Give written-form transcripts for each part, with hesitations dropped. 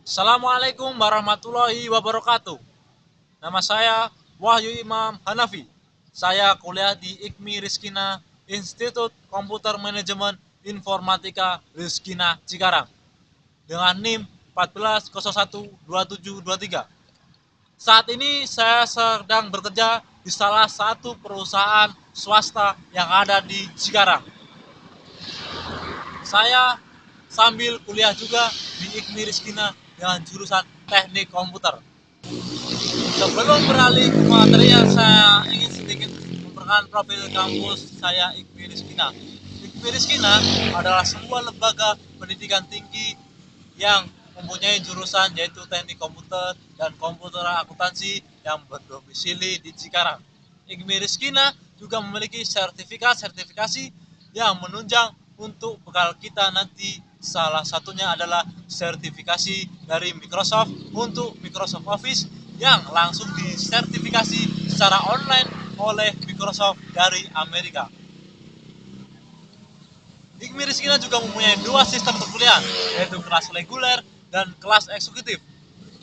Assalamualaikum warahmatullahi wabarakatuh. Nama saya Wahyu Imam Hanafi. Saya kuliah di IKMI Rizkina Institut Komputer Manajemen Informatika Rizkina Cikarang dengan NIM 14012723. Saat ini saya sedang bekerja di salah satu perusahaan swasta yang ada di Cikarang. Saya sambil kuliah juga di IKMI Rizkina dengan jurusan Teknik Komputer. Sebelum beralih ke materinya, saya ingin sedikit memperkenalkan profil kampus saya IKMI Rizkina. IKMI Rizkina adalah sebuah lembaga pendidikan tinggi yang mempunyai jurusan yaitu Teknik Komputer dan Komputer Akuntansi yang berdomisili di Cikarang. IKMI Rizkina juga memiliki sertifikasi yang menunjang untuk bekal kita nanti. Salah satunya adalah sertifikasi dari Microsoft untuk Microsoft Office yang langsung disertifikasi secara online oleh Microsoft dari Amerika. IKMI Rizkina juga mempunyai dua sistem perkuliahan, yaitu kelas reguler dan kelas eksekutif.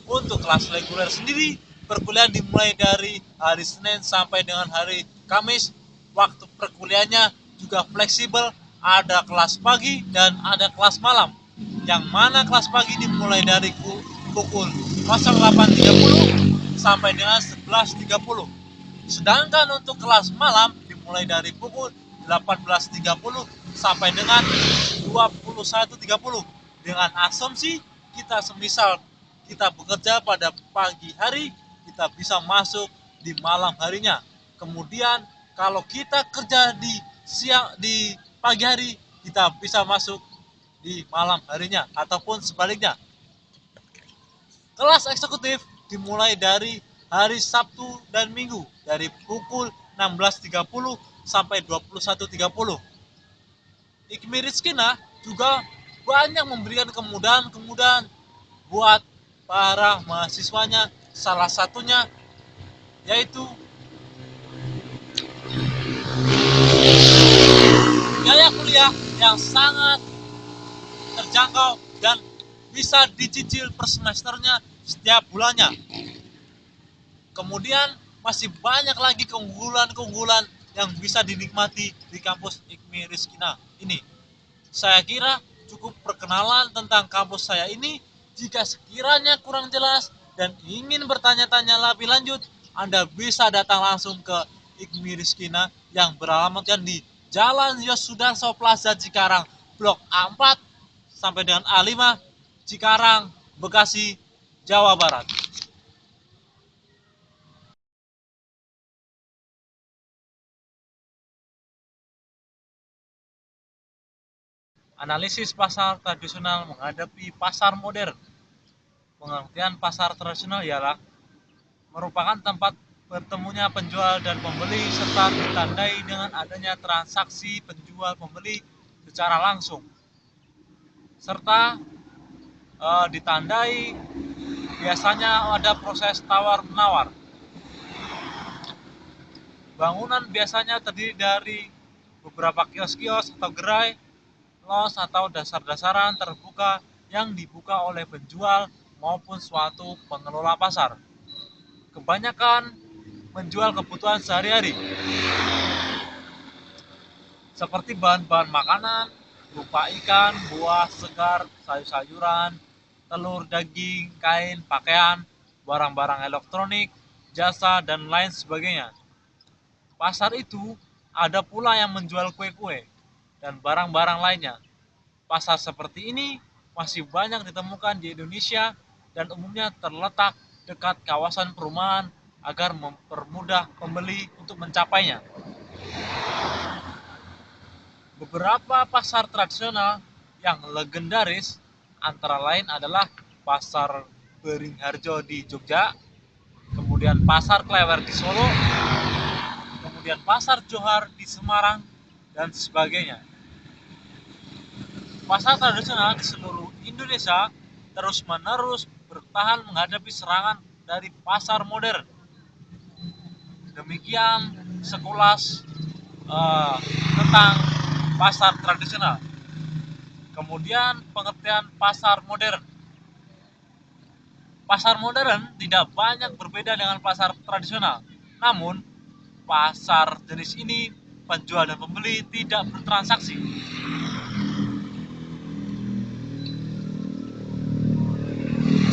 Untuk kelas reguler sendiri, perkuliahan dimulai dari hari Senin sampai dengan hari Kamis. Waktu perkuliahannya juga fleksibel, ada kelas pagi dan ada kelas malam. Yang mana kelas pagi dimulai dari pukul 08.30 sampai dengan 11.30. Sedangkan untuk kelas malam dimulai dari pukul 18.30 sampai dengan 21.30. Dengan asumsi kita semisal kita bekerja pada pagi hari, kita bisa masuk di malam harinya. Kemudian kalau kita kerja di pagi hari, kita bisa masuk di malam harinya ataupun sebaliknya. Kelas eksekutif dimulai dari hari Sabtu dan Minggu dari pukul 16.30 sampai 21.30. IKMI Rizkina juga banyak memberikan kemudahan-kemudahan buat para mahasiswanya. Salah satunya yaitu biaya kuliah yang sangat terjangkau dan bisa dicicil per semesternya setiap bulannya. Kemudian masih banyak lagi keunggulan-keunggulan yang bisa dinikmati di kampus IKMI Rizkina ini. Saya kira cukup perkenalan tentang kampus saya ini. Jika sekiranya kurang jelas dan ingin bertanya-tanya lebih lanjut, Anda bisa datang langsung ke IKMI Rizkina yang beralamatkan di Jalan Yosudarso Plaza Cikarang, Blok A4 sampai dengan A5, Cikarang, Bekasi, Jawa Barat. Analisis pasar tradisional menghadapi pasar modern. Pengertian pasar tradisional ialah merupakan tempat bertemunya penjual dan pembeli serta ditandai dengan adanya transaksi penjual pembeli secara langsung serta ditandai biasanya ada proses tawar menawar. Bangunan biasanya terdiri dari beberapa kios-kios atau gerai, los atau dasar-dasaran terbuka yang dibuka oleh penjual maupun suatu pengelola pasar. Kebanyakan menjual kebutuhan sehari-hari seperti bahan-bahan makanan berupa ikan, buah segar, sayur-sayuran, telur, daging, kain, pakaian, barang-barang elektronik, jasa, dan lain sebagainya. Pasar itu ada pula yang menjual kue-kue dan barang-barang lainnya. Pasar seperti ini masih banyak ditemukan di Indonesia dan umumnya terletak dekat kawasan perumahan agar mempermudah pembeli untuk mencapainya. Beberapa pasar tradisional yang legendaris antara lain adalah Pasar Beringharjo di Jogja, kemudian Pasar Klewer di Solo, kemudian Pasar Johar di Semarang, dan sebagainya. Pasar tradisional di seluruh Indonesia terus-menerus bertahan menghadapi serangan dari pasar modern. Demikian sekilas tentang pasar tradisional. Kemudian pengertian pasar modern. Pasar modern tidak banyak berbeda dengan pasar tradisional. Namun, pasar jenis ini penjual dan pembeli tidak bertransaksi.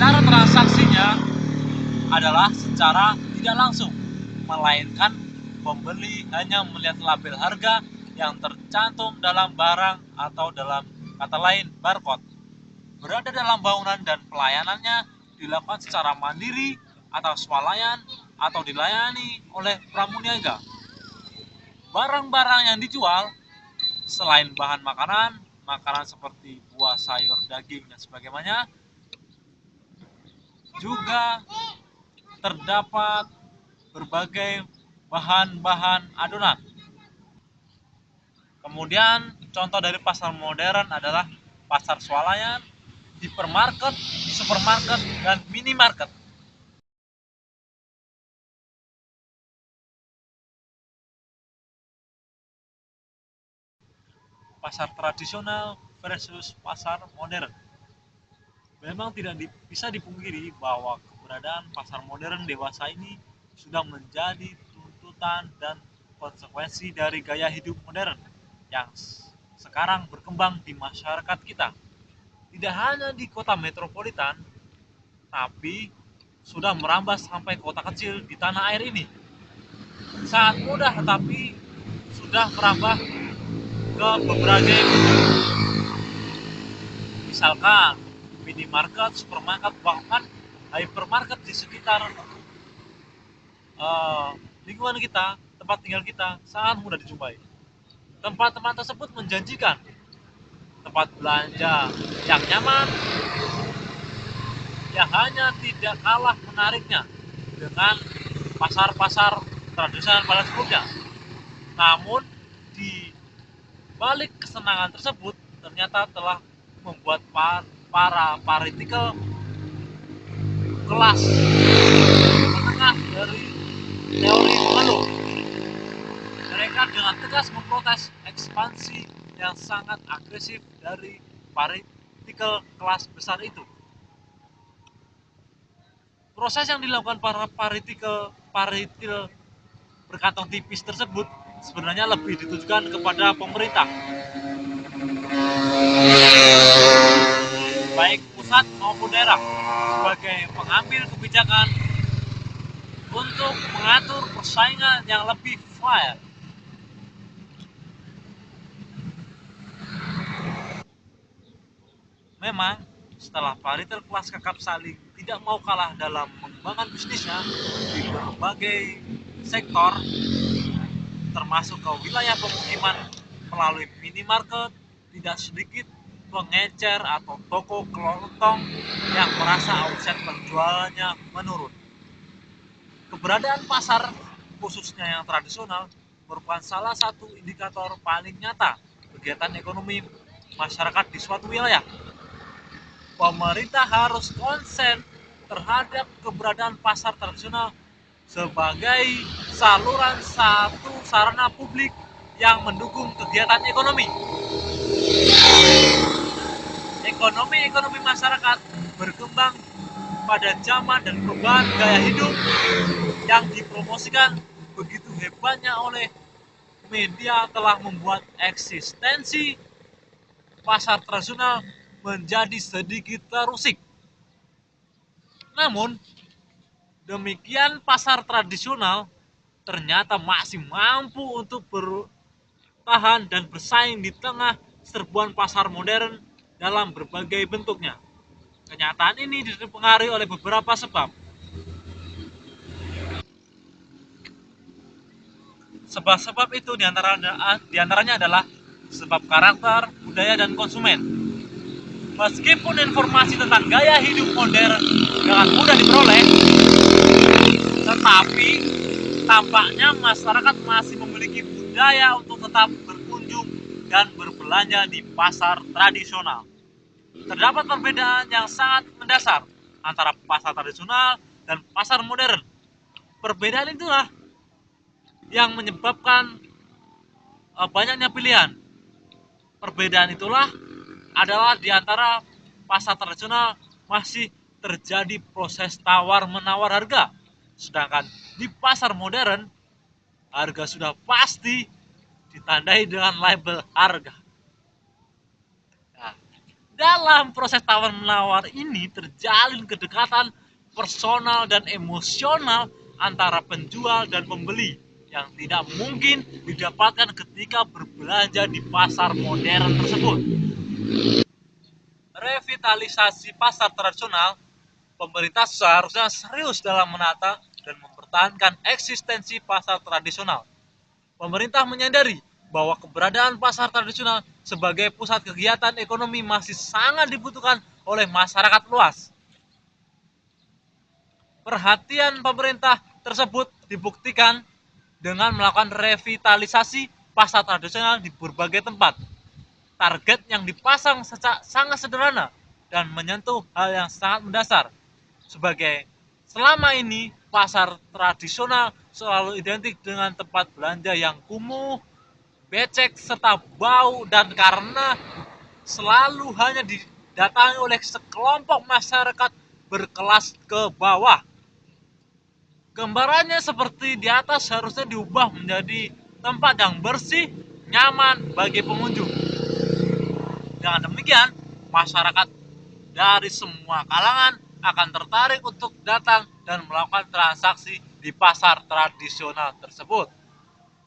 Cara transaksinya adalah secara tidak langsung, melainkan pembeli hanya melihat label harga yang tercantum dalam barang atau dalam kata lain barcode. Berada dalam bangunan dan pelayanannya dilakukan secara mandiri atau swalayan atau dilayani oleh pramuniaga. Barang-barang yang dijual selain bahan makanan, makanan seperti buah, sayur, daging, dan sebagainya, juga terdapat berbagai bahan-bahan adonan. Kemudian contoh dari pasar modern adalah pasar swalayan, hipermarket, supermarket, dan minimarket. Pasar tradisional versus pasar modern. Memang tidak bisa dipungkiri bahwa keberadaan pasar modern dewasa ini sudah menjadi tuntutan dan konsekuensi dari gaya hidup modern yang sekarang berkembang di masyarakat kita. Tidak hanya di kota metropolitan, tapi sudah merambah sampai kota kecil di tanah air ini. Sangat mudah tetapi sudah merambah ke berbagai bentuk. Misalkan minimarket, supermarket, bahkan hypermarket di sekitar uh, lingkungan kita, tempat tinggal kita sangat mudah dijumpai. Tempat-tempat tersebut menjanjikan tempat belanja yang nyaman, yang hanya tidak kalah menariknya dengan pasar-pasar tradisional pada sebelumnya. Namun di balik kesenangan tersebut ternyata telah membuat para political kelas menengah dari teori mengeluh. Mereka dengan tegas memprotes ekspansi yang sangat agresif dari political kelas besar itu. Proses yang dilakukan para partikel berkantong tipis tersebut sebenarnya lebih ditujukan kepada pemerintah, baik pusat maupun daerah, sebagai pengambil kebijakan untuk mengatur persaingan yang lebih fair. Memang, setelah paritel kelas kakap saling tidak mau kalah dalam mengembangkan bisnisnya di berbagai sektor, termasuk ke wilayah pemukiman melalui minimarket, tidak sedikit pengecer atau toko kelontong yang merasa omset penjualannya menurun. Keberadaan pasar, khususnya yang tradisional, merupakan salah satu indikator paling nyata kegiatan ekonomi masyarakat di suatu wilayah. Pemerintah harus konsen terhadap keberadaan pasar tradisional sebagai saluran satu sarana publik yang mendukung kegiatan ekonomi. Ekonomi masyarakat berkembang pada zaman dan perubahan gaya hidup yang dipromosikan begitu hebatnya oleh media telah membuat eksistensi pasar tradisional menjadi sedikit terusik. Namun, demikian pasar tradisional ternyata masih mampu untuk bertahan dan bersaing di tengah serbuan pasar modern dalam berbagai bentuknya. Kenyataan ini dipengaruhi oleh beberapa sebab. Sebab-sebab itu diantaranya adalah sebab karakter, budaya, dan konsumen. Meskipun informasi tentang gaya hidup modern dengan mudah diperoleh, tetapi tampaknya masyarakat masih memiliki budaya untuk tetap berkunjung dan berbelanja di pasar tradisional. Terdapat perbedaan yang sangat mendasar antara pasar tradisional dan pasar modern. Perbedaan itulah yang menyebabkan banyaknya pilihan. Perbedaan itulah adalah di antara pasar tradisional masih terjadi proses tawar-menawar harga. Sedangkan di pasar modern, harga sudah pasti ditandai dengan label harga. Nah, dalam proses tawar-menawar ini terjalin kedekatan personal dan emosional antara penjual dan pembeli yang tidak mungkin didapatkan ketika berbelanja di pasar modern tersebut. Revitalisasi pasar tradisional, pemerintah seharusnya serius dalam menata dan mempertahankan eksistensi pasar tradisional. Pemerintah menyadari bahwa keberadaan pasar tradisional sebagai pusat kegiatan ekonomi masih sangat dibutuhkan oleh masyarakat luas. Perhatian pemerintah tersebut dibuktikan dengan melakukan revitalisasi pasar tradisional di berbagai tempat. Target yang dipasang sangat sederhana dan menyentuh hal yang sangat mendasar. Selama ini pasar tradisional selalu identik dengan tempat belanja yang kumuh, becek serta bau, dan karena selalu hanya didatangi oleh sekelompok masyarakat berkelas ke bawah. Gambarannya seperti di atas harusnya diubah menjadi tempat yang bersih, nyaman bagi pengunjung. Dengan demikian, masyarakat dari semua kalangan akan tertarik untuk datang dan melakukan transaksi di pasar tradisional tersebut.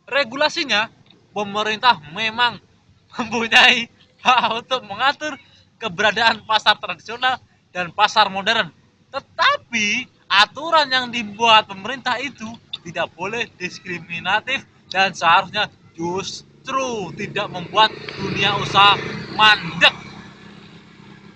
Regulasinya, pemerintah memang mempunyai hak untuk mengatur keberadaan pasar tradisional dan pasar modern. Tetapi aturan yang dibuat pemerintah itu tidak boleh diskriminatif dan seharusnya justru tidak membuat dunia usaha mandek.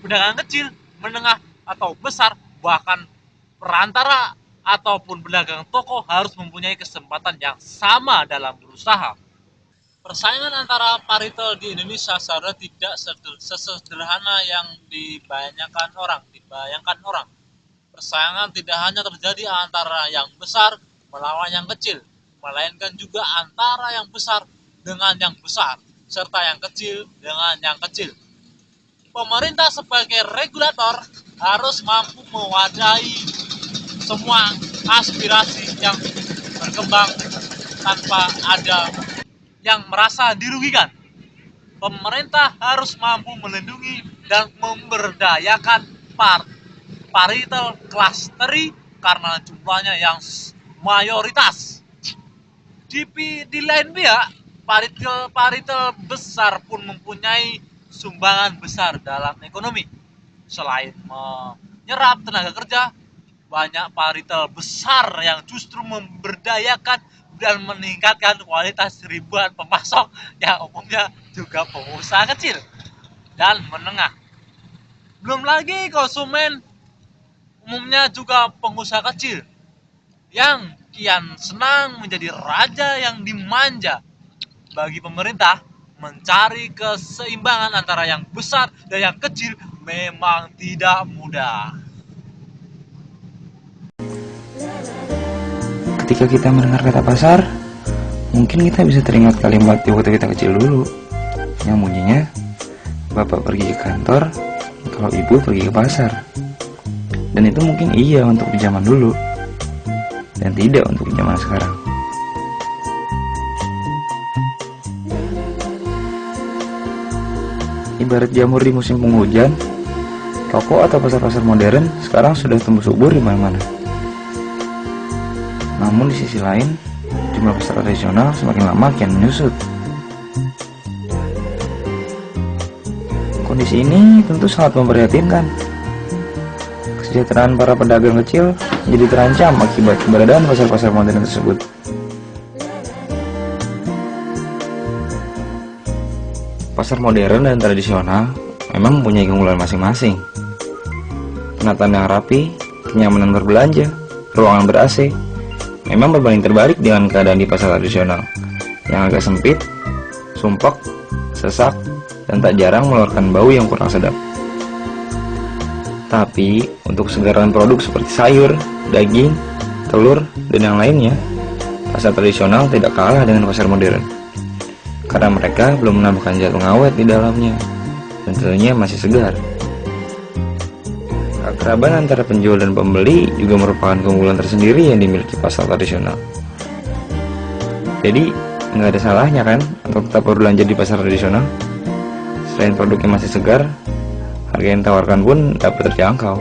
Pedagang kecil, menengah, atau besar, bahkan perantara ataupun pedagang toko harus mempunyai kesempatan yang sama dalam berusaha. Persaingan antara paritel di Indonesia seharusnya tidak sesederhana yang dibayangkan orang. Persaingan tidak hanya terjadi antara yang besar melawan yang kecil, melainkan juga antara yang besar dengan yang besar, serta yang kecil dengan yang kecil. Pemerintah sebagai regulator harus mampu mewadahi semua aspirasi yang berkembang tanpa ada yang merasa dirugikan. Pemerintah harus mampu melindungi dan memberdayakan paritel kelas teri karena jumlahnya yang mayoritas. Di lain pihak, paritel besar pun mempunyai sumbangan besar dalam ekonomi. Selain menyerap tenaga kerja, banyak paritel besar yang justru memberdayakan dan meningkatkan kualitas ribuan pemasok yang umumnya juga pengusaha kecil dan menengah. Belum lagi konsumen umumnya juga pengusaha kecil yang kian senang menjadi raja yang dimanja. Bagi pemerintah, mencari keseimbangan antara yang besar dan yang kecil memang tidak mudah. Ketika kita mendengar kata pasar, mungkin kita bisa teringat kalimat di waktu kita kecil dulu yang bunyinya, bapak pergi ke kantor kalau ibu pergi ke pasar. Dan itu mungkin iya untuk di zaman dulu dan tidak untuk di zaman sekarang. Ibarat jamur di musim penghujan, toko atau pasar-pasar modern sekarang sudah tumbuh subur di mana-mana. Namun di sisi lain, jumlah pasar tradisional semakin lama kian menyusut. Kondisi ini tentu sangat memprihatinkan. Kesejahteraan para pedagang kecil jadi terancam akibat keberadaan pasar-pasar modern tersebut. Pasar modern dan tradisional memang mempunyai keunggulan masing-masing. Penataan yang rapi, kenyamanan berbelanja, ruangan ber-AC memang berbanding terbalik dengan keadaan di pasar tradisional yang agak sempit, sumpek, sesak, dan tak jarang mengeluarkan bau yang kurang sedap. Tapi untuk kesegaran produk seperti sayur, daging, telur, dan yang lainnya, pasar tradisional tidak kalah dengan pasar modern karena mereka belum menambahkan zat pengawet di dalamnya dan tentunya masih segar. Keakraban antara penjual dan pembeli juga merupakan keunggulan tersendiri yang dimiliki pasar tradisional. Jadi, nggak ada salahnya kan untuk tetap berbelanja di pasar tradisional. Selain produknya masih segar, harga yang ditawarkan pun dapat terjangkau.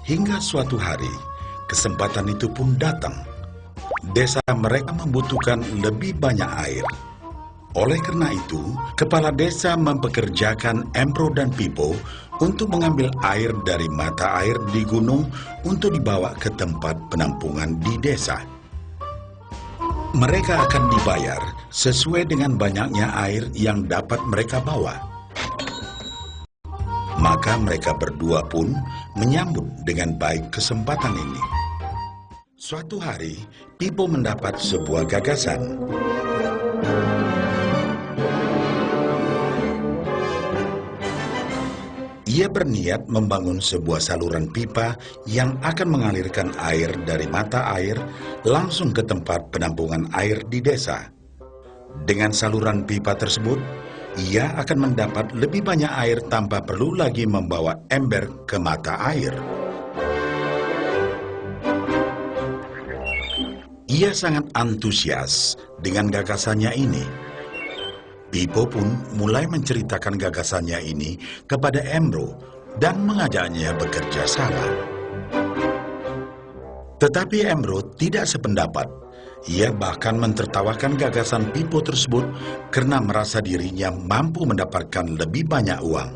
Hingga suatu hari, kesempatan itu pun datang. Desa mereka membutuhkan lebih banyak air. Oleh karena itu, kepala desa mempekerjakan Embro dan Pipo untuk mengambil air dari mata air di gunung untuk dibawa ke tempat penampungan di desa. Mereka akan dibayar sesuai dengan banyaknya air yang dapat mereka bawa. Maka mereka berdua pun menyambut dengan baik kesempatan ini. Suatu hari, Pipo mendapat sebuah gagasan. Ia berniat membangun sebuah saluran pipa yang akan mengalirkan air dari mata air langsung ke tempat penampungan air di desa. Dengan saluran pipa tersebut, ia akan mendapat lebih banyak air tanpa perlu lagi membawa ember ke mata air. Ia sangat antusias dengan gagasannya ini. Pipo pun mulai menceritakan gagasannya ini kepada Embro dan mengajaknya bekerja sama. Tetapi Embro tidak sependapat. Ia bahkan mentertawakan gagasan Pipo tersebut karena merasa dirinya mampu mendapatkan lebih banyak uang.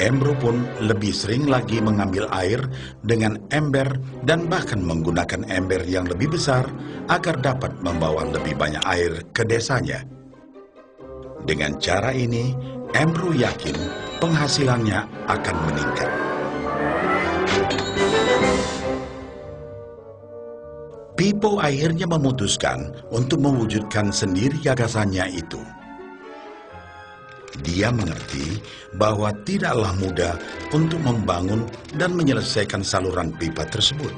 Embro pun lebih sering lagi mengambil air dengan ember dan bahkan menggunakan ember yang lebih besar agar dapat membawa lebih banyak air ke desanya. Dengan cara ini, Embro yakin penghasilannya akan meningkat. Pipo akhirnya memutuskan untuk mewujudkan sendiri gagasannya itu. Dia mengerti bahwa tidaklah mudah untuk membangun dan menyelesaikan saluran pipa tersebut.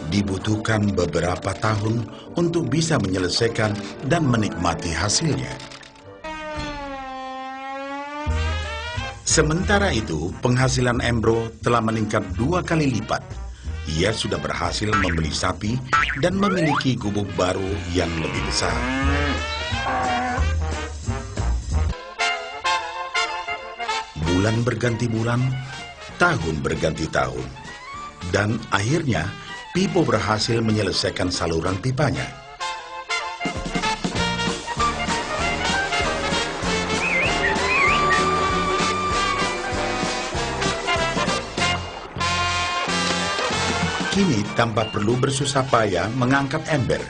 Dibutuhkan beberapa tahun untuk bisa menyelesaikan dan menikmati hasilnya. Sementara itu, penghasilan Embro telah meningkat 2 kali lipat. Ia sudah berhasil membeli sapi dan memiliki gubuk baru yang lebih besar. Bulan berganti bulan, tahun berganti tahun. Dan akhirnya, Pipo berhasil menyelesaikan saluran pipanya. Kini, tanpa perlu bersusah payah mengangkat ember,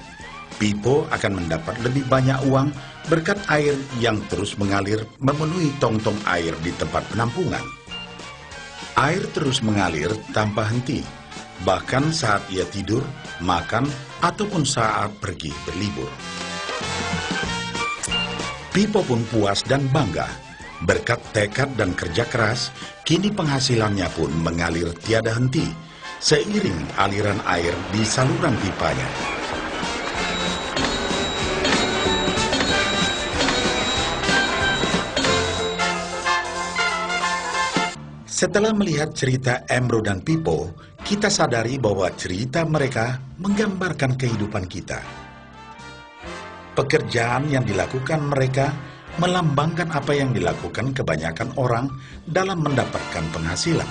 Pipo akan mendapat lebih banyak uang berkat air yang terus mengalir memenuhi tong-tong air di tempat penampungan. Air terus mengalir tanpa henti, bahkan saat ia tidur, makan, ataupun saat pergi berlibur. Pipo pun puas dan bangga. Berkat tekad dan kerja keras, kini penghasilannya pun mengalir tiada henti, seiring aliran air di saluran pipanya. Setelah melihat cerita Embro dan Pipo, kita sadari bahwa cerita mereka menggambarkan kehidupan kita. Pekerjaan yang dilakukan mereka melambangkan apa yang dilakukan kebanyakan orang dalam mendapatkan penghasilan.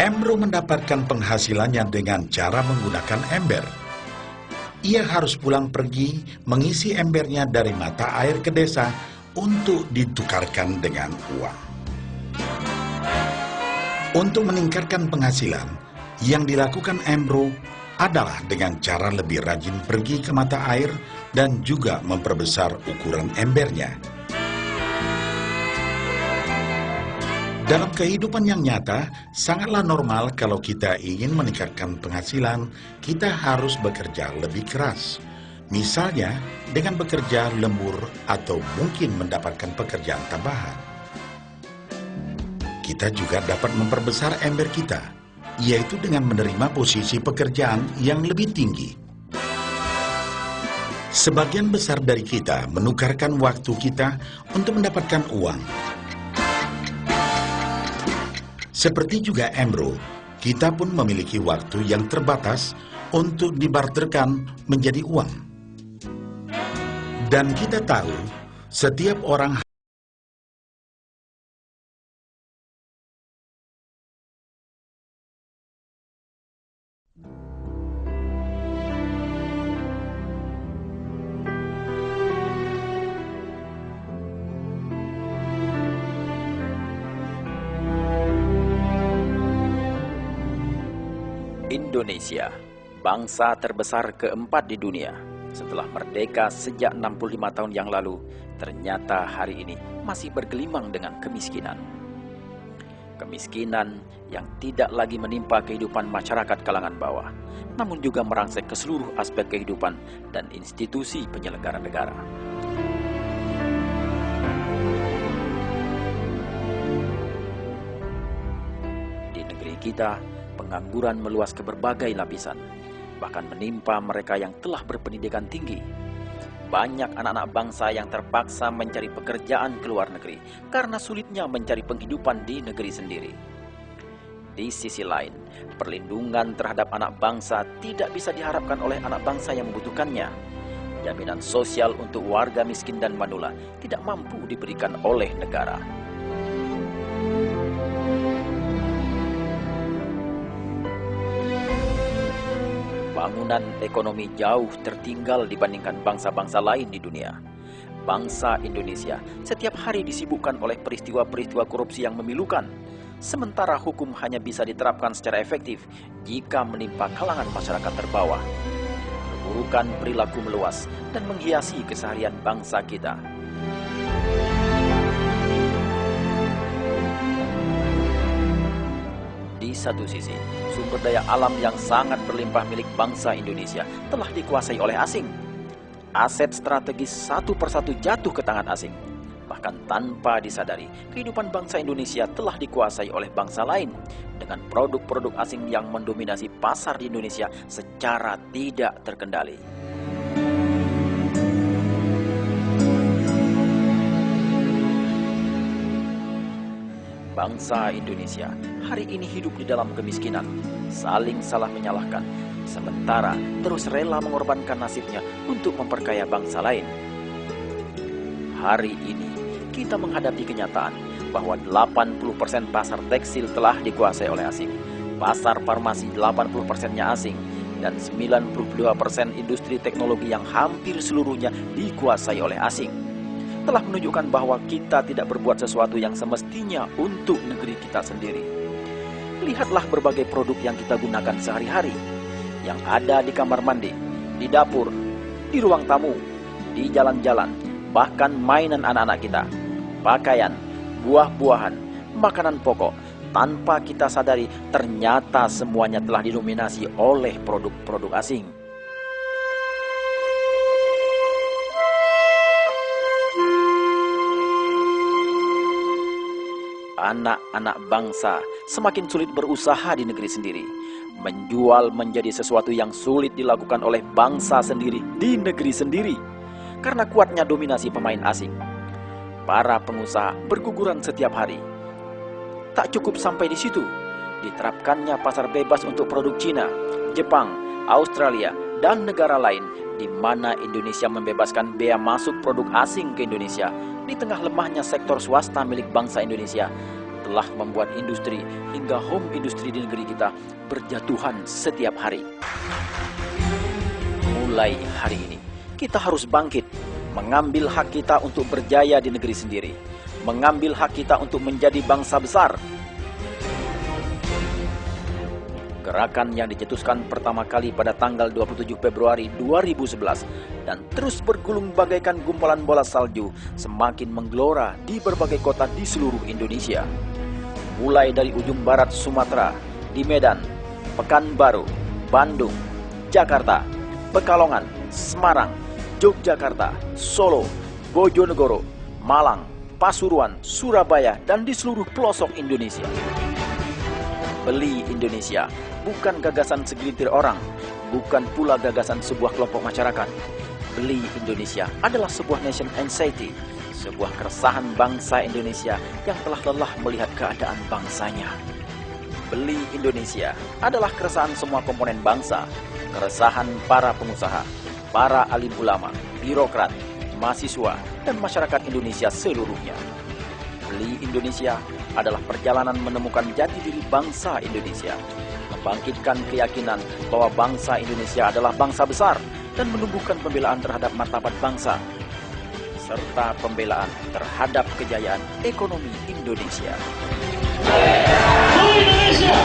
Embro mendapatkan penghasilannya dengan cara menggunakan ember. Ia harus pulang pergi mengisi embernya dari mata air ke desa untuk ditukarkan dengan uang. Untuk meningkatkan penghasilan, yang dilakukan Embro adalah dengan cara lebih rajin pergi ke mata air dan juga memperbesar ukuran embernya. Dalam kehidupan yang nyata, sangatlah normal kalau kita ingin meningkatkan penghasilan, kita harus bekerja lebih keras. Misalnya, dengan bekerja lembur atau mungkin mendapatkan pekerjaan tambahan. Kita juga dapat memperbesar ember kita, yaitu dengan menerima posisi pekerjaan yang lebih tinggi. Sebagian besar dari kita menukarkan waktu kita untuk mendapatkan uang. Seperti juga Embro, kita pun memiliki waktu yang terbatas untuk dibarterkan menjadi uang. Dan kita tahu, setiap orang Indonesia, bangsa terbesar keempat di dunia. Setelah merdeka sejak 65 tahun yang lalu, ternyata hari ini masih bergelimang dengan kemiskinan. Kemiskinan yang tidak lagi menimpa kehidupan masyarakat kalangan bawah, namun juga merangsek ke seluruh aspek kehidupan dan institusi penyelenggara negara. Di negeri kita, pengangguran meluas ke berbagai lapisan, bahkan menimpa mereka yang telah berpendidikan tinggi. Banyak anak-anak bangsa yang terpaksa mencari pekerjaan ke luar negeri karena sulitnya mencari penghidupan di negeri sendiri. Di sisi lain, perlindungan terhadap anak bangsa tidak bisa diharapkan oleh anak bangsa yang membutuhkannya. Jaminan sosial untuk warga miskin dan manula tidak mampu diberikan oleh negara. Bangunan ekonomi jauh tertinggal dibandingkan bangsa-bangsa lain di dunia. Bangsa Indonesia setiap hari disibukkan oleh peristiwa-peristiwa korupsi yang memilukan, sementara hukum hanya bisa diterapkan secara efektif jika menimpa kalangan masyarakat terbawah. Keburukan perilaku meluas dan menghiasi keseharian bangsa kita. Di satu sisi, sumber daya alam yang sangat berlimpah milik bangsa Indonesia telah dikuasai oleh asing. Aset strategis satu persatu jatuh ke tangan asing. Bahkan tanpa disadari, kehidupan bangsa Indonesia telah dikuasai oleh bangsa lain dengan produk-produk asing yang mendominasi pasar di Indonesia secara tidak terkendali. Bangsa Indonesia hari ini hidup di dalam kemiskinan, saling salah menyalahkan, sementara terus rela mengorbankan nasibnya untuk memperkaya bangsa lain. Hari ini kita menghadapi kenyataan bahwa 80% pasar tekstil telah dikuasai oleh asing, pasar farmasi 80%-nya asing, dan 92% industri teknologi yang hampir seluruhnya dikuasai oleh asing. Telah menunjukkan bahwa kita tidak berbuat sesuatu yang semestinya untuk negeri kita sendiri. Lihatlah berbagai produk yang kita gunakan sehari-hari, yang ada di kamar mandi, di dapur, di ruang tamu, di jalan-jalan, bahkan mainan anak-anak kita, pakaian, buah-buahan, makanan pokok. Tanpa kita sadari, ternyata semuanya telah didominasi oleh produk-produk asing. Anak-anak bangsa semakin sulit berusaha di negeri sendiri. Menjual menjadi sesuatu yang sulit dilakukan oleh bangsa sendiri di negeri sendiri, karena kuatnya dominasi pemain asing. Para pengusaha berguguran setiap hari. Tak cukup sampai di situ, diterapkannya pasar bebas untuk produk Cina, Jepang, Australia, dan negara lain, di mana Indonesia membebaskan bea masuk produk asing ke Indonesia. Di tengah lemahnya sektor swasta milik bangsa Indonesia, telah membuat industri hingga home industri di negeri kita berjatuhan setiap hari. Mulai hari ini, kita harus bangkit, mengambil hak kita untuk berjaya di negeri sendiri, mengambil hak kita untuk menjadi bangsa besar. Gerakan yang dicetuskan pertama kali pada tanggal 27 Februari 2011 dan terus bergulung bagaikan gumpalan bola salju semakin menggelora di berbagai kota di seluruh Indonesia. Mulai dari ujung barat Sumatera, di Medan, Pekanbaru, Bandung, Jakarta, Pekalongan, Semarang, Yogyakarta, Solo, Bojonegoro, Malang, Pasuruan, Surabaya, dan di seluruh pelosok Indonesia. Beli Indonesia bukan gagasan segelintir orang, bukan pula gagasan sebuah kelompok masyarakat. Beli Indonesia adalah sebuah nation anxiety, sebuah keresahan bangsa Indonesia yang telah lelah melihat keadaan bangsanya. Beli Indonesia adalah keresahan semua komponen bangsa, keresahan para pengusaha, para alim ulama, birokrat, mahasiswa, dan masyarakat Indonesia seluruhnya. Beli Indonesia adalah perjalanan menemukan jati diri bangsa Indonesia, membangkitkan keyakinan bahwa bangsa Indonesia adalah bangsa besar dan menumbuhkan pembelaan terhadap martabat bangsa, serta pembelaan terhadap kejayaan ekonomi Indonesia. Indonesia!